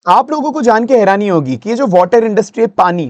आप लोगों को जान के हैरानी होगी कि ये जो वाटर इंडस्ट्री है,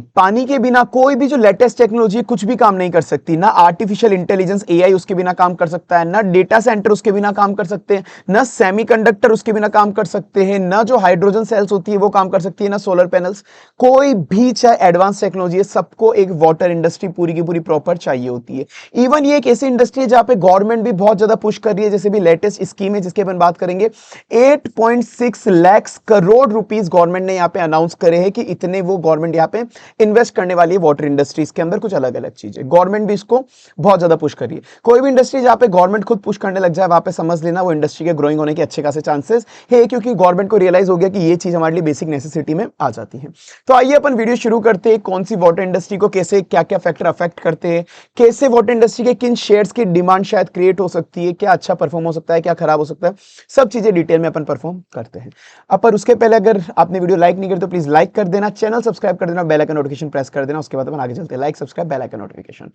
पानी के बिना कोई भी जो लेटेस्ट टेक्नोलॉजी है कुछ भी काम नहीं कर सकती। ना आर्टिफिशियल इंटेलिजेंस एआई उसके बिना काम कर सकता है, ना डेटा सेंटर उसके बिना काम कर सकते हैं, ना सेमीकंडक्टर उसके बिना काम कर सकते हैं, ना जो हाइड्रोजन सेल्स होती है वो काम कर सकती है, ना सोलर पैनल्स। कोई भी चाहे एडवांस टेक्नोलॉजी है, सबको एक वाटर इंडस्ट्री पूरी की पूरी प्रॉपर चाहिए होती है। इवन ये एक ऐसी इंडस्ट्री है जहां पे गवर्नमेंट भी बहुत ज्यादा पुश कर रही है। जैसे भी लेटेस्ट स्कीम है जिसके अपन बात करेंगे, 8.6 लाख करोड़ रुपीस गवर्नमेंट ने यहां पे अनाउंस करे हैं कि इतने वो गवर्नमेंट यहां पे इन्वेस्ट करने वाली है वाटर इंडस्ट्रीज के अंदर। कुछ अलग अलग चीजें गवर्नमेंट भी इसको बहुत ज्यादा पुश कर रही है। कोई भी इंडस्ट्री जहां पे गवर्नमेंट खुद पुश करने लग जाए, वहां पे समझ लेना वो इंडस्ट्री के ग्रोइंग होने के अच्छे खासे चांसेस है, क्योंकि गवर्नमेंट को रियलाइज हो गया कि ये चीज हमारे लिए बेसिक नेसेसिटी में आ जाती है। तो आइए अपन वीडियो शुरू करते हैं। कौन सी वाटर इंडस्ट्री को कैसे क्या क्या फैक्टर अफेक्ट करते हैं, कैसे वाटर इंडस्ट्री के किन शेयर्स की डिमांड शायद क्रिएट हो सकती है, क्या अच्छा परफॉर्म हो सकता है, क्या खराब हो सकता है, सब चीजें डिटेल में अपन परफॉर्म करते हैं। अब पर उसके पहले अगर आपने वीडियो लाइक नहीं करी तो प्लीज लाइक कर देना, चैनल सब्सक्राइब कर देना, बेल आइकन नोटिफिकेशन प्रेस कर देना। उसके बाद अपन आगे चलते हैं। Like subscribe bell icon notification.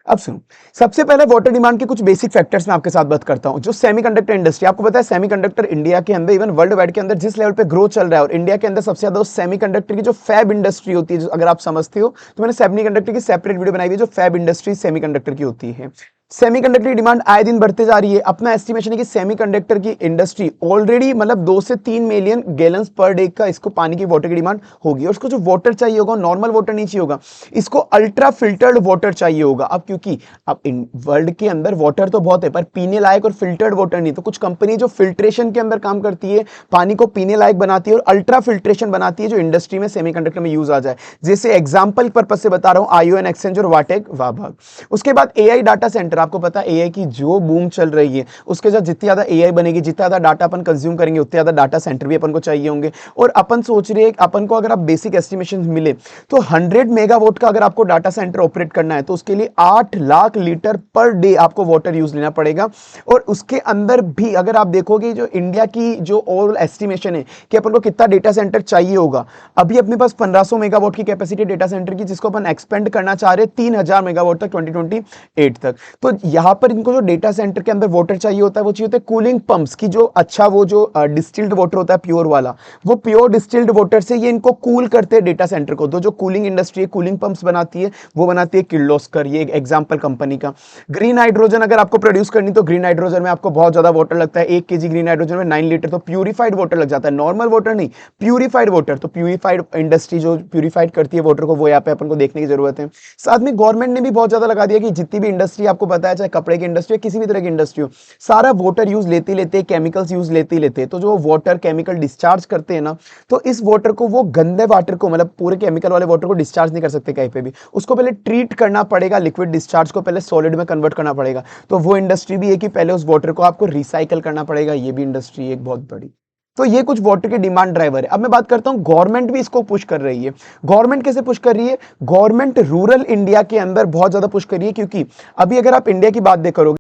अब सुनो, सबसे पहले वाटर डिमांड के कुछ बेसिक फैक्टर्स मैं आपके साथ बात करता हूं। जो सेमीकंडक्टर इंडस्ट्री, आपको पता है सेमीकंडक्टर इंडिया के अंदर इवन वर्ल्ड वाइड के अंदर जिस लेवल पे ग्रोथ चल रहा है, और इंडिया के अंदर सबसे ज्यादा सेमीकंडक्टर की जो फैब इंडस्ट्री होती है, अगर आप समझते हो तो मैंने सेमीकंडक्टर की सेपरेट वीडियो बनाई हुई है। जो फैब इंडस्ट्री सेमीकंडक्टर की होती है, सेमीकंडक्टर की डिमांड आए दिन बढ़ते जा रही है। अपना एस्टिमेशन है कि सेमीकंडक्टर की इंडस्ट्री ऑलरेडी मतलब 2 से 3 मिलियन गैलन्स पर डे का इसको पानी की वाटर की डिमांड होगी। और इसको जो वाटर चाहिए होगा नॉर्मल वाटर नहीं चाहिए होगा, इसको अल्ट्रा फिल्टर्ड वाटर चाहिए होगा। अब क्योंकि अब इन वर्ल्ड के अंदर वाटर तो बहुत है पर पीने लायक और फिल्टर्ड वाटर नहीं, तो कुछ कंपनी जो फिल्ट्रेशन के अंदर काम करती है, पानी को पीने लायक बनाती है और अल्ट्रा फिल्ट्रेशन बनाती है जो इंडस्ट्री में सेमीकंडक्टर में यूज आ जाए। जैसे एग्जांपल पर्पस से बता रहा हूं, आईओएन एक्सचेंज और वाटेक वाभाग। उसके बाद एआई डाटा सेंटर, आपको पता है एआई की जो बूम चल रही है, उसके साथ जितनी ज्यादा एआई बनेगी, जितना ज्यादा डाटा अपन कंज्यूम करेंगे, उतने ज्यादा डाटा सेंटर भी अपन को चाहिए होंगे। और अपन सोच रहे हैं अपन को अगर आप बेसिक एस्टिमेशन मिले तो 100 मेगावाट का अगर आपको डाटा सेंटर ऑपरेट करना है तो उसके लिए 8 लाख लीटर पर डे आपको वाटर यूज लेना पड़ेगा। और उसके अंदर भी अगर आप देखोगे जो इंडिया की जो ओवरऑल एस्टिमेशन है कि अपन को कितना डेटा सेंटर चाहिए होगा, अभी अपने पास 1500 मेगावाट की कैपेसिटी डेटा सेंटर की, जिसको अपन एक्सपेंड करना चाह रहे हैं 3000 मेगावाट तक 2028 तक। तो यहां पर इनको जो डेटा सेंटर के अंदर वाटर चाहिए होता है वो चाहिए होता है कूलिंग पंप्स की, जो अच्छा वो जो डिस्टिल्ड वाटर होता है प्योर वाला, वो प्योर डिस्टिल्ड वाटर से ये इनको कूल करते हैं डेटा सेंटर को। तो जो कूलिंग इंडस्ट्री है, कूलिंग पंप्स बनाती है, वो बनाती है किर्लोस्कर, ये एक एग्जांपल कंपनी का। ग्रीन हाइड्रोजन अगर आपको प्रोड्यूस करनी तो ग्रीन हाइड्रोजन में आपको बहुत ज्यादा वाटर लगता है। 1 केजी ग्रीन हाइड्रोजन में 9 लीटर तो प्यूरिफाइड वाटर लग जाता है, नॉर्मल वाटर नहीं, प्यूरिफाइड वाटर। तो प्यूरिफाइड इंडस्ट्री जो प्यूरिफाइड करती है वाटर को, वो यहाँ पे अपन को देखने की जरूरत है। साथ में गवर्नमेंट ने भी बहुत ज्यादा लगा दिया कि जितनी भी इंडस्ट्री आपको पता है, चाहे कपड़े की इंडस्ट्री किसी भी तरह की इंडस्ट्री हो, सारा वाटर यूज लेते लेते, केमिकल्स यूज लेते लेते, तो जो वाटर केमिकल डिस्चार्ज करते हैं ना, तो इस वाटर को, वो गंदे वाटर को, मतलब पूरे केमिकल वाले वाटर को डिस्चार्ज नहीं कर सकते कहीं पे भी, उसको पहले ट्रीट करना पड़ेगा, लिक्विड डिस्चार्ज को पहले सॉलिड में कन्वर्ट करना पड़ेगा। तो वो इंडस्ट्री भी है कि पहले उस वाटर को आपको रिसाइकल करना पड़ेगा, ये भी इंडस्ट्री एक बहुत बड़ी। तो ये कुछ वाटर के डिमांड ड्राइवर है। अब मैं बात करता हूं गवर्नमेंट भी इसको पुश कर रही है। गवर्नमेंट कैसे पुश कर रही है? गवर्नमेंट रूरल इंडिया के अंदर बहुत ज्यादा पुश कर रही है, क्योंकि अभी अगर आप इंडिया की बात करोगे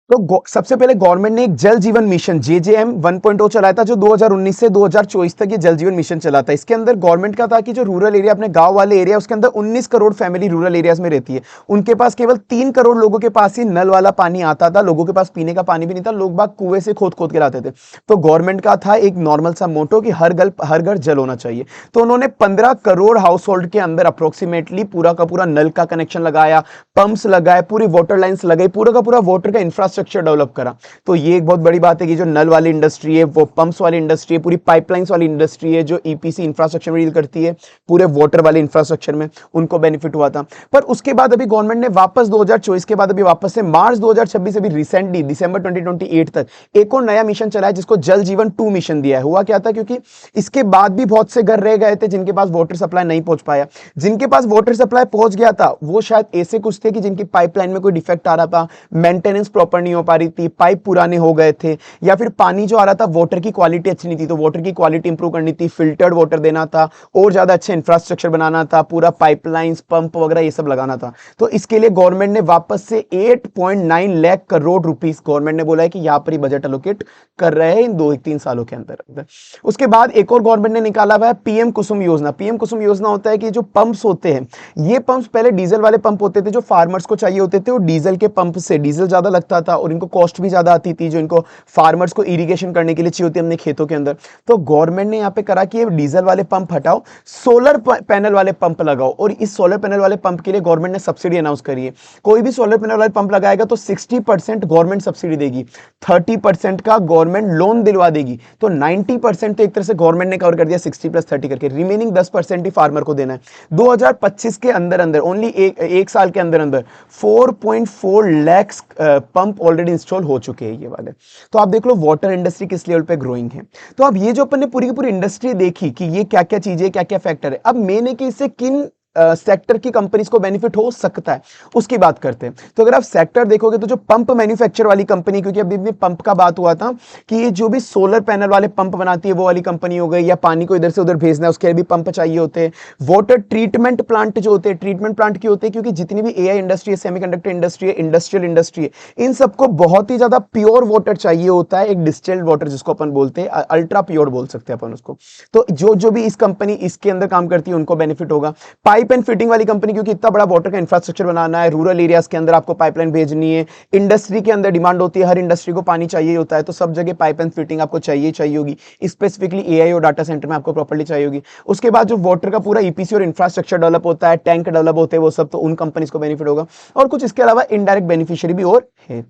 तो सबसे पहले गवर्नमेंट ने एक जल जीवन मिशन जेजेएम 1.0 चलाया था, जो 2019 से 2024 तक ये जल जीवन मिशन चला था। इसके अंदर गवर्नमेंट का था कि जो रूरल एरिया, अपने गांव वाले एरिया, उसके अंदर 19 करोड़ फैमिली रूरल एरियाज में रहती है, उनके पास केवल 3 करोड़ लोगों के पास ही नल वाला पानी आता था। लोगों के पास पीने का पानी भी नहीं था, लोग बाग कुएं से खोद खोद के लाते थे। तो गवर्नमेंट का था एक नॉर्मल सा मोटो कि हर घर जल होना चाहिए। तो उन्होंने 15 करोड़ हाउस होल्ड के अंदर अप्रोक्सीमेटली पूरा का पूरा नल का कनेक्शन लगाया, पंप्स लगाए, पूरी वाटर लाइन्स लगाई, पूरा का पूरा वाटर का इंफ्रास्ट्रक्चर डेवलप करा। तो ये एक बहुत बड़ी बात है कि जो नल वाली इंडस्ट्री है, वो पंप्स वाली इंडस्ट्री है, पूरी पाइपलाइंस वाली इंडस्ट्री है, जो ईपीसी इंफ्रास्ट्रक्चर में डील करती है, पूरे वाटर वाले इंफ्रास्ट्रक्चर में, उनको बेनिफिट हुआ था। पर उसके बाद अभी गवर्नमेंट ने वापस 2024 के बाद अभी वापस से मार्च 2026 अभी रिसेंटली दिसंबर 2028 तक एक और नया मिशन चला है, जिसको जल जीवन 2 मिशन दिया है। हुआ क्या था, क्योंकि इसके बाद भी बहुत से घर रह गए थे जिनके पास वाटर सप्लाई नहीं पहुंच पाया। जिनके पास वाटर सप्लाई पहुंच गया था वो शायद ऐसे कुछ थे कि जिनकी पाइपलाइन में कोई डिफेक्ट आ रहा था, मेंटेनेंस प्रॉपर नहीं हो पा रही थी, पाइप पुराने हो गए थे, या फिर पानी जो आ रहा था वाटर की क्वालिटी अच्छी नहीं थी। तो वाटर की क्वालिटी इंप्रूव करनी थी, फिल्टर्ड वाटर देना था, और ज्यादा अच्छे इंफ्रास्ट्रक्चर बनाना था, पूरा पाइपलाइंस पंप वगैरह ये सब लगाना था। तो इसके लिए गवर्नमेंट ने वापस से 8.9 लाख करोड़ रुपीस गवर्नमेंट ने बोला है कि यहां पर ही बजट एलोकेट कर रहे हैं इन 2-3 सालों के अंदर। उसके बाद एक और गवर्नमेंट ने निकाला हुआ है पीएम कुसुम योजना। पीएम कुसुम योजना होता है कि जो पंप्स होते हैं, ये पंप्स पहले डीजल वाले पंप होते थे जो फार्मर्स को चाहिए होते थे, और डीजल के पंप से डीजल ज्यादा लगता था था और इनको कॉस्ट भी ज्यादा आती थी जो इनको फार्मर्स को इरिगेशन करने के लिए चाहिए होती है अपने खेतों के अंदर। तो गवर्नमेंट ने यहाँ पे करा कि ये डीजल वाले पंप हटाओ, सोलर पैनल वाले पंप लगाओ, और इस सोलर पैनल वाले पंप के लिए गवर्नमेंट ने सब्सिडी अनाउंस करी है। कोई भी सोलर पैनल वाले पंप लगाएगा तो 60% गवर्नमेंट सब्सिडी देगी, 30% का गवर्नमेंट लोन दिलवा देगी। तो 90% तो एक तरह से गवर्नमेंट ने कवर कर दिया 60+30 करके, रिमेनिंग 10% ही फार्मर को देना है। 2025 के अंदर अंदर ओनली एक साल के अंदर अंदर 4.4 लाख पंप ऑलरेडी इंस्टॉल हो चुके हैं ये वाले। तो आप देख लो वाटर इंडस्ट्री किस लेवल पे ग्रोइंग है। तो अब ये जो अपन ने पूरी की पूरी इंडस्ट्री देखी कि ये क्या क्या चीजें, क्या क्या फैक्टर है, अब मैंने कि इससे किन सेक्टर की कंपनीज को बेनिफिट हो सकता है उसकी बात करते हैं। तो अगर आप सेक्टर देखोगे तो जो पंप मैन्युफैक्चर वाली कंपनी, क्योंकि अभी भी पंप का बात हुआ था कि ये जो भी सोलर पैनल वाले पंप बनाती है वो वाली कंपनी हो गई, या पानी को इधर से उधर भेजना है उसके लिए भी पंप चाहिए होते हैं। वाटर ट्रीटमेंट प्लांट जो होते हैं, ट्रीटमेंट प्लांट की होते हैं, क्योंकि जितनी भी एआई इंडस्ट्री है, सेमीकंडक्टर इंडस्ट्री है, इंडस्ट्रियल इंडस्ट्री है, इन सबको बहुत ही ज्यादा प्योर वाटर चाहिए होता है, एक डिस्टिल्ड वाटर जिसको अपन बोलते हैं, अल्ट्रा प्योर बोल सकते हैं अपन उसको। तो जो भी इस कंपनी इसके अंदर काम करती है उनको बेनिफिट होगा। पाइप एंड फिटिंग वाली कंपनी, क्योंकि इतना बड़ा वाटर का इंफ्रास्ट्रक्चर बनाना है, रूरल एरियाज के अंदर आपको पाइपलाइन भेजनी है, इंडस्ट्री के अंदर डिमांड होती है, हर इंडस्ट्री को पानी चाहिए होता है, तो सब जगह पाइप एंड फिटिंग आपको चाहिए होगी, स्पेसिफिकली एआई और डाटा सेंटर में आपको प्रॉपर्ली चाहिए होगी। उसके बाद जो वाटर का पूरा ईपीसी और इंफ्रास्ट्रक्चर डेवलप होता है, टैंक डेवलप होते हैं, वो सब तो उन कंपनीज को बेनिफिट होगा, और कुछ इसके अलावा इनडायरेक्ट बेनिफिशियरी भी और है।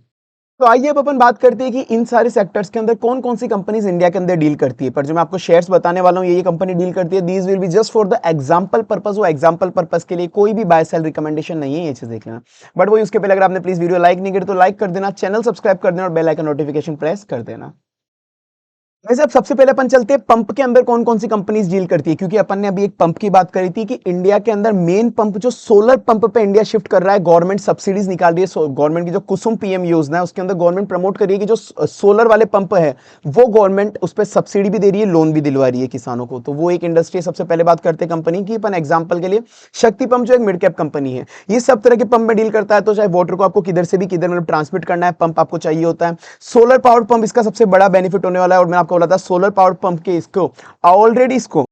तो आइए अब अपन बात करते हैं कि इन सारे सेक्टर्स के अंदर कौन कौन सी कंपनीज इंडिया के अंदर डील करती है। पर जो मैं आपको शेयर्स बताने वाला हूं ये कंपनी डील करती है, these will be just for the example purpose. वो एग्जांपल पर्पस के लिए कोई भी बाय सेल रिकमेंडेशन नहीं है, ये चीज देख लेना। बट वो उसके पहले अगर आपने प्लीज वीडियो लाइक नहीं करी तो लाइक कर देना, चैनल सब्सक्राइब कर देना और बेल आइकन नोटिफिकेशन प्रेस कर देना। वैसे अब सबसे पहले अपन चलते हैं पंप के अंदर कौन कौन सी कंपनीज डील करती है, क्योंकि अपन ने अभी एक पंप की बात करी थी कि इंडिया के अंदर मेन पंप जो सोलर पंप पे इंडिया शिफ्ट कर रहा है, गवर्नमेंट सब्सिडीज निकाल रही है। गवर्नमेंट की जो कुसुम पीएम योजना है उसके अंदर गवर्नमेंट प्रमोट कर रही है कि जो सोलर वाले पंप है वो गवर्नमेंट उस पर सब्सिडी भी दे रही है, लोन भी दिलवा रही है किसानों को। तो वो एक इंडस्ट्री सबसे पहले बात करते हैं कंपनी की। अपन एग्जाम्पल के लिए शक्ति पंप जो एक मिड कैप कंपनी है, ये सब तरह के पंप में डील करता है। तो चाहे वाटर को आपको किधर से भी किधर मतलब ट्रांसमिट करना है, पंप आपको चाहिए होता है। सोलर पावर पंप इसका सबसे बड़ा बेनिफिट होने वाला है, और मैंने आपको बोला था सोलर पावर पंप के इसको ऑलरेडी इसको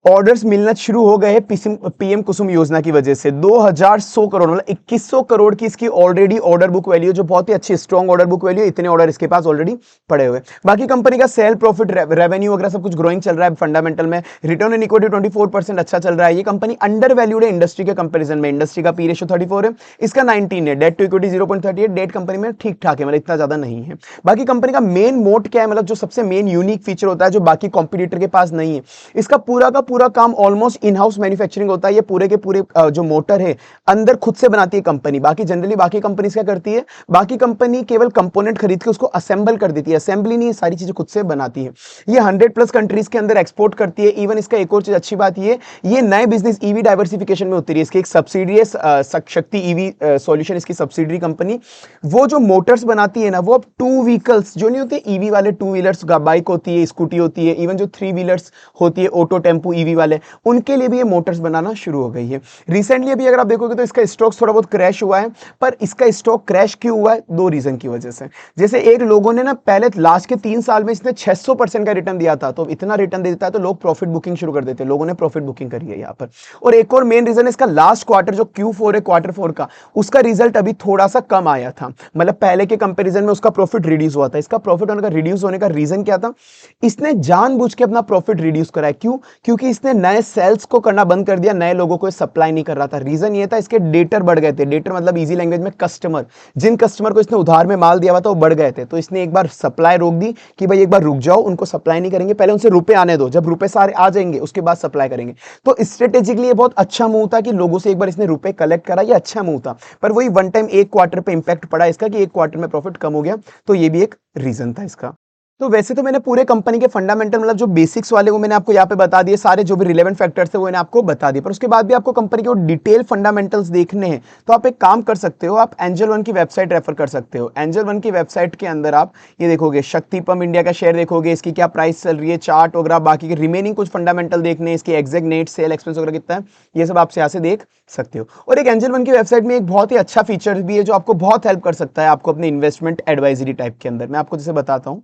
ऑर्डर्स मिलना शुरू हो गए हैं पीएम कुसुम योजना की वजह से। 2100 करोड़ मतलब 2100 करोड़ की इसकी ऑलरेडी ऑर्डर बुक वैल्यू, जो बहुत ही अच्छी स्ट्रॉन्ग ऑर्डर बुक वैल्यू, इतने ऑर्डर इसके पास ऑलरेडी पड़े हुए। बाकी कंपनी का सेल प्रॉफिट रेवेन्यू वगैरह सब कुछ ग्रोइंग चल रहा है फंडामेंटल में। रिटर्न इन इक्विटी 24% अच्छा चल रहा है। ये कंपनी अंडर वैल्यूड है इंडस्ट्री के कंपेरिजन में। इंडस्ट्री का पी रेशियो 34 है, इसका 19 है। Debt to equity 0.38, debt company में ठीक ठाक है, मतलब इतना ज्यादा नहीं है। बाकी कंपनी का मेन मोट क्या है, मतलब जो सबसे मेन यूनिक फीचर होता है जो बाकी कॉम्पिटिटर के पास नहीं है, इसका पूरा का पूरा काम ऑलमोस्ट इन हाउस मैन्युफैक्चरिंग होता है। ये पूरे के पूरे जो मोटर है अंदर खुद से बनाती है कंपनी। बाकी जनरली बाकी कंपनी क्या करती है, बाकी कंपनी केवल कंपोनेंट खरीद के उसको असेंबल कर देती है, असेंबली नहीं, सारी चीजें खुद से बनाती है। ये 100+ कंट्रीज के अंदर एक्सपोर्ट करती है। इवन इसका एक और चीज अच्छी बात ये नए बिजनेस ईवी डाइवर्सिफिकेशन में उतरी है। इसकी एक सब्सिडी है शक्ति ईवी सॉल्यूशन, इसकी सब्सिडरी कंपनी। वो जो मोटर्स बनाती है ना, वो अब 2 व्हीकल्स जो नहीं होते ईवी वाले, 2 व्हीलर्स बाइक होती है, स्कूटी होती है, इवन जो 3 व्हीलर्स होती है ऑटो टेम्पो ईवी वाले, उनके लिए भी ये मोटर्स बनाना शुरू हो गई है। रिसेंटली अभी अगर आप देखोगे तो इसका स्टॉक थोड़ा बहुत क्रैश हुआ है। पर इसका स्टॉक क्रैश क्यों हुआ है, 2 रीजन की वजह से। जैसे एक लोगों ने ना पहले लास्ट के 3 साल में इसने 600% का रिटर्न दिया था, तो इतना रिटर्न दे देता है तो लोग प्रॉफिट बुकिंग शुरू कर देते हैं। लोगों ने प्रॉफिट बुकिंग करी है यहाँ पर। और एक और मेन रीजन है इसका लास्ट क्वार्टर जो Q4 है, Q4 का, उसका रिजल्ट अभी थोड़ा सा कम आया था। मतलब पहले के कंपेरिजन में उसका प्रॉफिट रिड्यूस हुआ था। इसका प्रॉफिट होने का रिड्यूस होने का रीजन क्या था, इसने जानबूझ के अपना प्रॉफिट रिड्यूस करा है। क्यों? क्योंकि इसने नए सेल्स को करना बंद कर दिया, नए लोगों को सप्लाई नहीं कर रहा था। रीजन ये था इसके डेटर बढ़ गए थे। डेटर मतलब इजी लैंग्वेज में कस्टमर, जिन कस्टमर को इसने उधार में माल दिया हुआ था वो बढ़ गए थे। तो इसने एक बार सप्लाई रोक दी कि भाई एक बार रुक जाओ, उनको सप्लाई नहीं करेंगे, पहले उनसे रुपए आने दो, जब रुपए सारे आ जाएंगे उसके बाद सप्लाई करेंगे। तो स्ट्रेटेजिकली ये बहुत अच्छा मूव था कि लोगों से एक बार इसने रुपए कलेक्ट करा, ये अच्छा मूव था। पर वही वन टाइम एक क्वार्टर पे इंपैक्ट पड़ा इसका कि एक क्वार्टर में प्रॉफिट कम हो गया, तो ये भी एक रीजन था इसका। तो वैसे तो मैंने पूरे कंपनी के फंडामेंटल मतलब जो बेसिक्स वाले वो मैंने आपको यहाँ पे बता दिए, सारे जो भी रिलेवेंट फैक्टर्स थे वो मैंने आपको बता दिए। पर उसके बाद भी आपको कंपनी के डिटेल फंडामेंटल्स देखने हैं तो आप एक काम कर सकते हो, आप एंजल वन की वेबसाइट रेफर कर सकते हो। एंजल वन की वेबसाइट के अंदर आप ये देखोगे शक्ति पंप इंडिया का शेयर देखोगे, इसकी क्या प्राइस चल रही है, चार्ट वगैरह, बाकी के रिमेनिंग कुछ फंडामेंटल देखने, इसकी एग्जैक्ट नेट सेल एक्सपेंस वगैरह कितना है, ये सब आप यहाँ से देख सकते हो। और एक एंजल वन की वेबसाइट में एक बहुत ही अच्छा फीचर भी है जो आपको बहुत हेल्प कर सकता है आपको अपने इन्वेस्टमेंट एडवाइजरी टाइप के अंदर। मैं आपको जैसे बताता हूँ,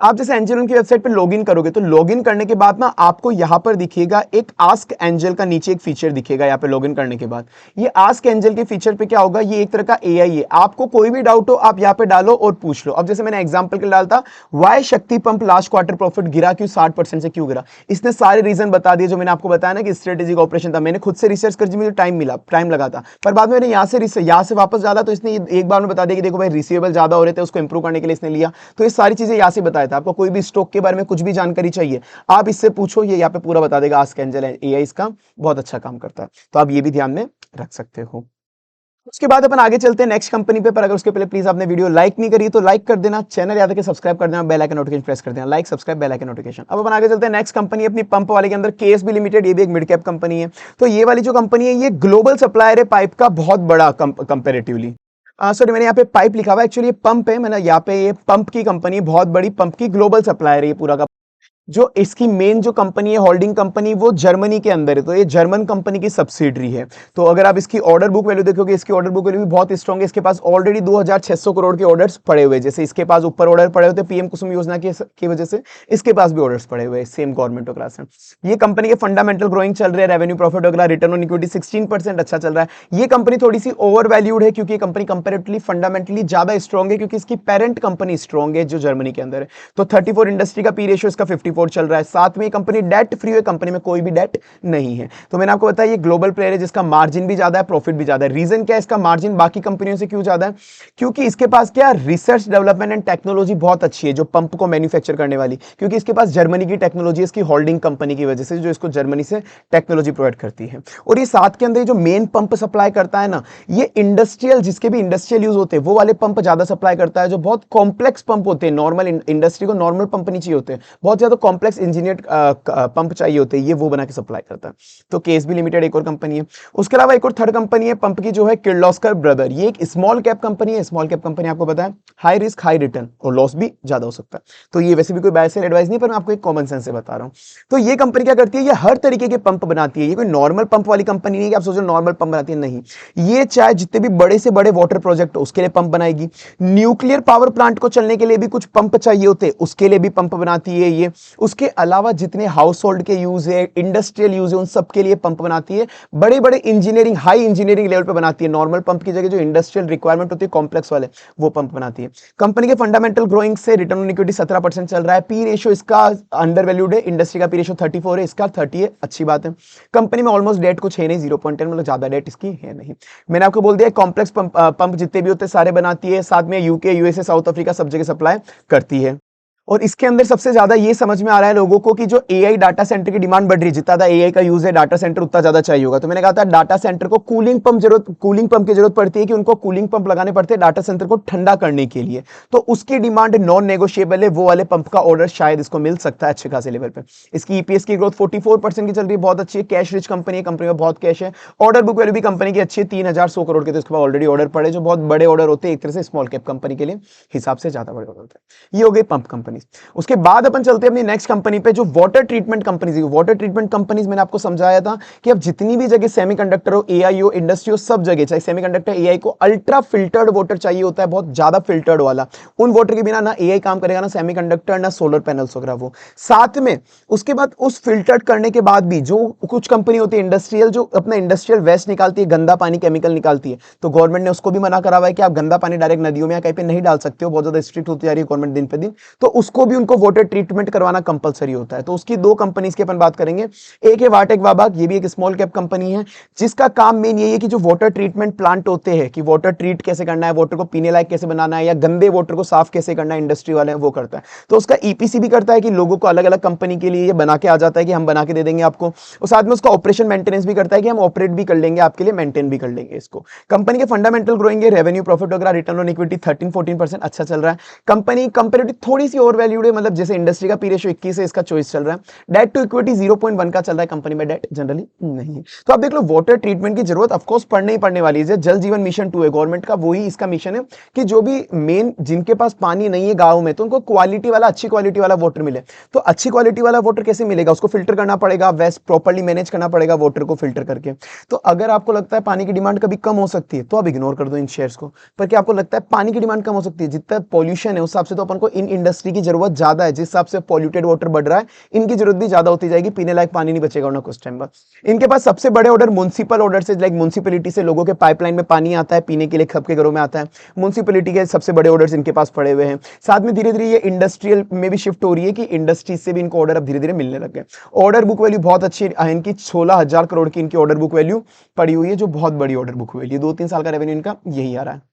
आप जैसे एंजल उनकी वेबसाइट पे लॉगिन करोगे तो लॉगिन करने के बाद ना आपको यहां पर दिखेगा एक आस्क एंजल का नीचे एक फीचर दिखेगा यहाँ पे लॉगिन करने के बाद। ये आस्क एंजल के फीचर पे क्या होगा, ये एक तरह का एआई है, आपको कोई भी डाउट हो आप यहाँ पे डालो और पूछ लो। अब जैसे मैंने एग्जांपल के लिए डाला था वाई शक्ति पंप लास्ट क्वार्टर प्रॉफिट गिरा क्यों, 60% से क्यों गिरा, इसने सारे रीजन बता दिए जो मैंने आपको बताया ना कि स्ट्रेटेजिक ऑपरेशन था। मैंने खुद से रिसर्च कर मुझे टाइम लगा था, पर बाद में मैंने यहाँ से वापस डाला तो इसने एक बार में बता दिया कि देखो भाई रिसीवेबल ज्यादा हो रहे थे, उसको इंप्रूव करने के लिए इसने लिया। तो ये सारी चीजें यहाँ से बताया था। आपको कोई भी स्टॉक के बारे में कुछ भी जानकारी चाहिए आप इससे पूछो, ये यहाँ पे पूरा बता देगा। आस्क एंजल एआई इसका बहुत अच्छा काम करता है, तो आप ये भी ध्यान में रख सकते हो। उसके बाद अपन आगे चलते हैं नेक्स्ट कंपनी पे, पर अगर उसके पहले प्लीज आपने वीडियो लाइक नहीं करी तो लाइक कर देना, चैनल याद है सब्सक्राइब कर देना, बेल आइकन नोटिफिकेशन प्रेस कर देना, like subscribe bell icon notification. अब अपन आगे चलते हैं नेक्स्ट कंपनी अपनी पंप वाले के अंदर केएसबी लिमिटेड, ये भी एक मिड कैप कंपनी है। तो ये वाली जो कंपनी है ये ग्लोबल सप्लायर है पाइप का, बहुत बड़ा कंपेरेटिवली। सॉरी मैंने यहाँ पे पाइप लिखा हुआ है, एक्चुअली ये पंप है, मैंने यहाँ पे ये पंप की कंपनी, बहुत बड़ी पंप की ग्लोबल सप्लायर है ये पूरा का। जो इसकी मेन जो कंपनी है होल्डिंग कंपनी वो जर्मनी के अंदर है, तो ये जर्मन कंपनी की सब्सिडरी है। तो अगर आप इसकी ऑर्डर बुक वैल्यू देखोगे, इसकी ऑर्डर बुक वैल्यू भी बहुत स्ट्रांग है। इसके पास ऑलरेडी 2600 करोड़ के ऑर्डर्स पड़े हुए, जैसे इसके पास ऊपर ऑर्डर पड़े होते पीएम कुसुम योजना की वजह से इसके पास भी ऑर्डर्स पड़े हुए सेम गवर्नमेंट वगैरह से। ये कंपनी के फंडामेंटल ग्रोइंग चल रहे हैं, रेवेन्यू प्रॉफिट वगैरह, रिटर्न ऑन इक्विटी 16% अच्छा चल रहा है। ये कंपनी थोड़ी सी ओवर वैल्यूड है क्योंकि कंपनी कंपेरेटिवली फंडामेंटली ज्यादा स्ट्रांग है क्योंकि इसकी पेरेंट कंपनी स्ट्रांग है जो जर्मनी के अंदर है। तो 34 इंडस्ट्री का पी रेशियो इसका 54 चल रहा है। साथ में कंपनी डेट फ्री है, कंपनी में कोई भी डेट नहीं है। तो मैंने आपको बताया ये ग्लोबल प्लेयर है जिसका मार्जिन भी ज्यादा है, प्रॉफिट भी ज्यादा है। रीजन क्या है इसका मार्जिन बाकी कंपनियों से क्यों ज्यादा है, क्योंकि इसके पास क्या रिसर्च डेवलपमेंट एंड टेक्नोलॉजी बहुत अच्छी है जो पंप को मैन्युफैक्चर करने वाली, क्योंकि इसके पास जर्मनी की टेक्नोलॉजी इसकी होल्डिंग कंपनी की वजह से जो इसको जर्मनी से टेक्नोलॉजी प्रोवाइड करती है। और ये साथ के अंदर जो मेन पंप सप्लाई करता है ना, ये इंडस्ट्रियल जिसके भी इंडस्ट्रियल यूज होते हैं वो वाले पंप ज्यादा सप्लाई करता है, जो बहुत कॉम्प्लेक्स पंप होते हैं। नॉर्मल इंडस्ट्री को नॉर्मल पंप नहीं चाहिए होते, बहुत ज्यादा कॉम्प्लेक्स इंजीनियर पंप चाहिए होते हैं, ये वो बना के सप्लाई करता है। तो केएसबी लिमिटेड एक और कंपनी है। उसके अलावा एक और थर्ड कंपनी है पंप की जो है किर्लोस्कर ब्रदर, ये एक स्मॉल कैप कंपनी है। स्मॉल कैप कंपनी आपको पता है हाई रिस्क हाई रिटर्न और लॉस भी ज्यादा हो सकता है। तो ये वैसे भी कोई बाय सेल एडवाइस नहीं, पर मैं आपको एक कॉमन सेंस से बता रहा हूं। तो ये कंपनी क्या करती है, ये हर तरीके के पंप बनाती है। ये कोई नॉर्मल पंप वाली कंपनी नहीं है कि आप सोचो नॉर्मल पंप बनाती है, नहीं। ये चाहे जितने भी बड़े से बड़े वाटर प्रोजेक्ट उसके लिए पंप बनाएगी, न्यूक्लियर पावर प्लांट को चलने के लिए भी कुछ पंप चाहिए होते हैं उसके लिए भी पंप बनाती है ये। उसके अलावा जितने हाउस होल्ड के यूज है, इंडस्ट्रियल यूज है, उन सब के लिए पंप बनाती है। बड़े बड़े इंजीनियरिंग हाई इंजीनियरिंग लेवल पे बनाती है। नॉर्मल पंप की जगह जो इंडस्ट्रियल रिक्वायरमेंट होती है कॉम्प्लेक्स वाले, वो पंप बनाती है। कंपनी के फंडामेंटल ग्रोइंग से रिटर्न ऑन इक्विटी 17% चल रहा है। पी रेशियो इसका अंडर वैल्यूड है, इंडस्ट्री का पी रेशियो 34 है, इसका 30 है, अच्छी बात है। कंपनी में ऑलमोस्ट डेट कुछ है नहीं, 0.10, मतलब ज्यादा डेट इसकी है नहीं। मैंने आपको बोल दिया कॉम्प्लेक्स पंप जितने भी होते हैं सारे बनाती है। साथ में यूके यूएसए साउथ अफ्रीका सब जगह सप्लाई करती है। और इसके अंदर सबसे ज्यादा ये समझ में आ रहा है लोगों को कि जो एआई डाटा सेंटर की डिमांड बढ़ रही है, जितना एआई का यूज है डाटा सेंटर उतना ज्यादा चाहिए होगा। तो मैंने कहा था डाटा सेंटर को कूलिंग पंप की जरूरत पड़ती है कि उनको कूलिंग पंप लगाने पड़ते हैं डाटा सेंटर को ठंडा करने के लिए। तो उसकी डिमांड नॉन नेगोशिएबल है, वो वाले पंप का ऑर्डर शायद इसको मिल सकता है अच्छे खासे लेवल पे। इसकी ईपीएस की ग्रोथ 44% की चल रही है, बहुत अच्छी है। कैश रिच कंपनी है, कंपनी में बहुत कैश है। ऑर्डर बुक वैल्यू भी कंपनी की अच्छी है, 3100 करोड़ के, तो इसके बाद ऑलरेडी ऑर्डर पड़े जो बहुत बड़े ऑर्डर होते हैं एक तरह से स्मॉल कैप कंपनी के लिए हिसाब से ज्यादा बड़े ऑर्डर होते हैं। ये हो गई पंप कंपनी। उसके बाद अपन चलते हैं अपनी नेक्स्ट कंपनी पे जो वाटर ट्रीटमेंट कंपनीज है। वाटर ट्रीटमेंट कंपनीज मैंने आपको समझाया था कि अब जितनी भी जगह सेमीकंडक्टर हो, एआई हो, इंडस्ट्री हो, सब जगह चाहे सेमीकंडक्टर एआई को अल्ट्रा फिल्टर्ड वाटर चाहिए होता है, बहुत ज्यादा फिल्टर्ड वाला। उन वाटर के बिना ना एआई काम करेगा, ना सेमीकंडक्टर, ना सोलर पैनल्स वगैरह। वो साथ में उसके बाद उस फिल्टर्ड करने के बाद भी जो कुछ कंपनी होती है इंडस्ट्रियल, जो अपना इंडस्ट्रियल वेस्ट निकालती है, गंदा पानी केमिकल निकालती है, तो गवर्नमेंट ने उसको भी मना करा हुआ है कि आप गंदा पानी डायरेक्ट नदियों में या कहीं पे नहीं डाल सकते हो। बहुत ज्यादा स्ट्रिक्ट होती जा रही है गवर्नमेंट दिन पे दिन, तो उसको भी उनको वाटर ट्रीटमेंट करवाना कंपलसरी होता है। तो उसकी दो कंपनीज की अपन बात करेंगे। एक है वाटेक वाबाग, ये भी एक स्मॉल कैप कंपनी है जिसका काम मेन यही है कि जो वाटर ट्रीटमेंट प्लांट होते हैं कि वाटर ट्रीट कैसे करना है, वाटर को पीने लायक कैसे बनाना है, या गंदे वाटर को साफ कैसे करना है, इंडस्ट्री वाले वो करता है। तो उसका ईपीसी भी करता है कि लोगों को अलग अलग कंपनी के लिए ये बना के आ जाता है कि हम बना के दे देंगे आपको। और साथ में उसका ऑपरेशन मेंटेनेंस भी करता है कि हम ऑपरेट भी कर लेंगे आपके लिए, मेंटेन भी कर लेंगे इसको। कंपनी के फंडामेंटल ग्रोइंग है, रेवेन्यू प्रॉफिट वगैरह, रिटर्न ऑन इक्विटी 13-14% अच्छा चल रहा है। कंपनी कंपेरेटिव थोड़ी सी ओवर वैल्यूड है, मतलब जैसे इंडस्ट्री का पी रेशियो 21 है, इसका 24 चल रहा है। डेट टू इक्विटी 0.1 का चल रहा है, कंपनी में डेट जनरली नहीं है। तो आप देख लो वाटर ट्रीटमेंट की जरूरत ऑफकोर्स पड़ने ही पड़ने वाली है। जल जीवन मिशन 2 है गवर्नमेंट का, वही इसका मिशन है कि जो भी मेन जिनके पास पानी नहीं है गांव में, तो उनको क्वालिटी वाला, अच्छी क्वालिटी वाला वाटर मिले। तो अच्छी क्वालिटी वाला वाटर कैसे मिलेगा, उसको फिल्टर करना पड़ेगा, वेस्ट प्रॉपर्ली मैनेज करना पड़ेगा वाटर को फिल्टर करके। तो अगर आपको लगता है पानी की डिमांड कभी कम हो सकती है तो आप इग्नोर कर दो इन शेयर्स को। पर क्या आपको लगता है पानी की डिमांड कम हो सकती है? जितना पॉल्यूशन है उस हिसाब से तो अपन को इन इंडस्ट्री की की जरूरत ज्यादा है, जिस हिसाब से पॉल्यूटेड वाटर बढ़ रहा है इनकी जरूरत भी ज्यादा होती जाएगी, पीने लायक पानी नहीं बचेगा उन्हें कुछ टाइम बाद। इनके पास सबसे बड़े ऑर्डर म्युनिसिपल ऑर्डर से, लाइक म्युनिसिपैलिटी से लोगों के पाइपलाइन में पानी आता है पीने के लिए, सबके घरों में आता है, म्युनिसिपैलिटी के सबसे बड़े ऑर्डर्स इनके पास पड़े हुए हैं। साथ में धीरे धीरे ये इंडस्ट्रियल में भी शिफ्ट हो रही है कि इंडस्ट्रीज से भी इनको ऑर्डर अब धीरे धीरे मिलने लग गए। ऑर्डर बुक वैल्यू बहुत अच्छी है इनकी, 16,000 करोड़ की इनकी ऑर्डर बुक वैल्यू पड़ी हुई है, जो बहुत बड़ी ऑर्डर बुक वैल्यू, 2-3 साल का रेवेन्यू इनका यही आ रहा है।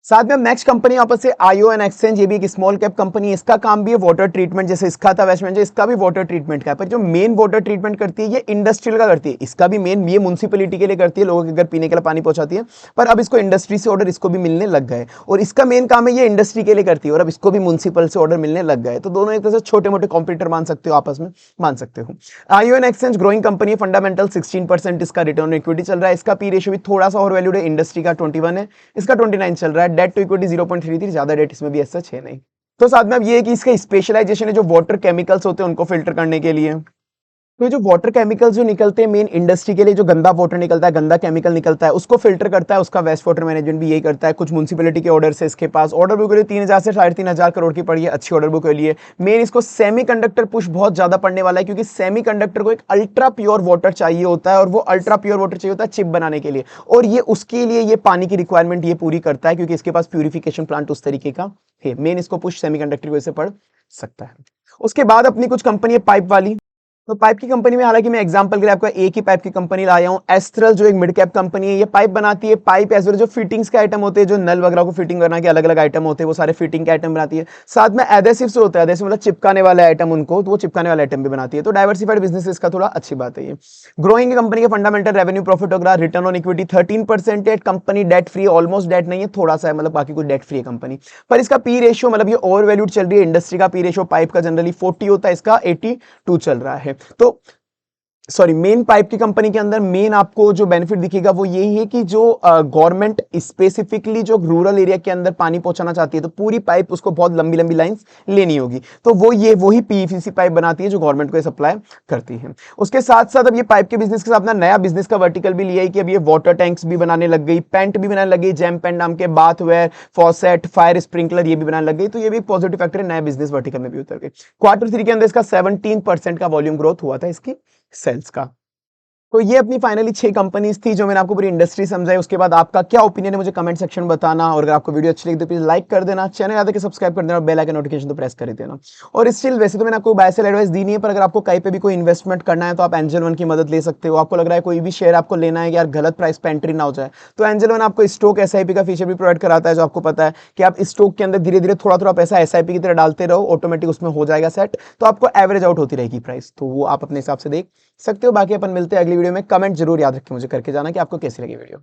साथ में नेक्स्ट कंपनी आपस से आईओ एंड एक्सचेंज, ये भी एक स्मॉल कैप कंपनी है, इसका काम भी है वाटर ट्रीटमेंट, जैसे इसका था वेस्ट, इसका भी वाटर ट्रीटमेंट का है, पर जो मेन वाटर ट्रीटमेंट करती है ये इंडस्ट्रियल का करती है, इसका भी मेन ये म्युनिसिपैलिटी के लिए करती है, लोगों के घर पीने के लिए पानी पहुंचाती है, पर अब इसको इंडस्ट्री से ऑर्डर इसको भी मिलने लग गए, और इसका मेन काम है ये इंडस्ट्री के लिए करती है, और अब इसको भी म्युनिसिपल से ऑर्डर मिलने लग गए, तो दोनों एक तरह से छोटे मोटे कॉम्पिटिटर मान सकते हो, आपस में मान सकते हो। IO and exchange growing company, fundamental 16% इसका रिटर्न ऑन इक्विटी चल रहा है, इसका पी रेशियो भी थोड़ा सा और वैल्यूड है, इंडस्ट्री का 21 है, इसका 29 चल रहा है, डेट टू इक्विटी 0.33, ज्यादा डेट इसमें भी ऐसा है नहीं। तो साथ में अब ये है कि इसका स्पेशलाइजेशन है जो वाटर केमिकल्स होते हैं उनको फिल्टर करने के लिए। तो जो वाटर केमिकल्स जो निकलते हैं मेन इंडस्ट्री के लिए, जो गंदा वाटर निकलता है, गंदा केमिकल निकलता है, उसको फिल्टर करता है, उसका वेस्ट वाटर मैनेजमेंट भी यही करता है। कुछ म्युनिसिपैलिटी के ऑर्डर से इसके पास ऑर्डर बुक वैल्यू 3,000 से 3,500 करोड़ की पड़ी है, अच्छी ऑर्डर बुक वैल्यू है। मेन इसको सेमीकंडक्टर पुश बहुत ज्यादा पड़ने वाला है, क्योंकि सेमीकंडक्टर को एक अल्ट्रा प्योर वाटर चाहिए होता है, और वो अल्ट्रा प्योर वाटर चाहिए होता है चिप बनाने के लिए, और ये उसके लिए ये पानी की रिक्वायरमेंट ये पूरी करता है, क्योंकि इसके पास प्यूरिफिकेशन प्लांट उस तरीके का है। मेन इसको पुश सेमीकंडक्टर की वजह से पड़ सकता है। उसके बाद अपनी कुछ कंपनी है पाइप वाली, तो पाइप की कंपनी में, हालांकि मैं एग्जांपल के लिए आपको एक ही पाइप की कंपनी लाया हूं, एस्ट्रल जो एक मिड कैप कंपनी है, ये पाइप बनाती है, पाइप एज वेल जो फिटिंग्स के आइटम होते हैं, जो नल वगैरह को फिटिंग करना के अलग अलग आइटम होते हैं, वो सारे फिटिंग के आइटम बनाती है। साथ में एडेसिव्स होते हैं, एडेसिव मतलब चिपकाने वाले आइटम, उनको तो वो चिपकाने वाले आइटम भी बनाती है। तो डाइवर्सिफाइड बिजनेस इसका थोड़ा अच्छी बात है। ये ग्रोइंग कंपनी के फंडामेंटल रेवेन्यू प्रॉफिट वगैरह, रिटर्न ऑन इक्विटी 13% है, company debt free, almost debt नहीं है, थोड़ा सा है, मतलब बाकी कोई डेट फ्री है कंपनी, पर इसका पी रेशियो मतलब ये ओवर वैल्यूड चल रही है। इंडस्ट्री का पी रेशियो पाइप का जनरली 40 होता है, इसका 82 चल रहा है। तो सॉरी, मेन पाइप की कंपनी के अंदर मेन आपको जो बेनिफिट दिखेगा वो यही है कि जो गवर्नमेंट स्पेसिफिकली जो रूरल एरिया के अंदर पानी पहुंचाना चाहती है, तो पूरी पाइप उसको बहुत लंबी लंबी लाइंस लेनी होगी, तो वो ये वही पीवीसी पाइप बनाती है जो गवर्नमेंट को सप्लाई करती है। उसके साथ साथ अब ये पाइप के बिजनेस के साथ अपना नया बिजनेस का वर्टिकल भी लिया है, कि अब ये वाटर टैंक्स भी बनाने लग गई, पेंट भी बनाने लग गई, जेम पेंट नाम के, बाथवेयर, फॉसेट, फायर स्प्रिंकलर ये भी बनाने लग गई, तो ये भी पॉजिटिव फैक्टर है, नया बिजनेस वर्टिकल में भी उतर गई। Q3 के अंदर इसका 17% का वॉल्यूम ग्रोथ हुआ था इसकी सेल्स का। तो ये अपनी फाइनली 6 कंपनीज थी जो मैंने आपको पूरी इंडस्ट्री समझाई। उसके बाद आपका क्या ओपिनियन है मुझे कमेंट सेक्शन में बताना, और अगर आपको वीडियो अच्छी लगी तो प्लीज लाइक कर देना, चैनल याद है कि सब्सक्राइब कर देना, और बेल आइकन नोटिफिकेशन तो प्रेस कर ही देना। और स्टिल वैसे तो मैंने आपको बाय सेल एडवाइस दी नहीं है, पर अगर आपको कहीं पे भी कोई इन्वेस्टमेंट करना है तो आप एंजल वन की मदद ले सकते हो। आपको लग रहा है कोई भी शेयर आपको लेना है, यार गलत प्राइस पे एंट्री ना हो जाए, तो एंजल वन आपको स्टॉक एसआईपी का फीचर भी प्रोवाइड कराता है, जो आपको पता है कि आप स्टॉक के अंदर धीरे धीरे थोड़ा थोड़ा पैसा एसआईपी की तरह डालते रहो, ऑटोमेटिक उसमें हो जाएगा सेट, तो आपको एवरेज आउट होती रहेगी प्राइस, तो वो आप अपने हिसाब से देख सकते हो। बाकी अपन मिलते हैं अगली वीडियो में। कमेंट जरूर याद रखें मुझे करके जाना कि आपको कैसी लगी वीडियो।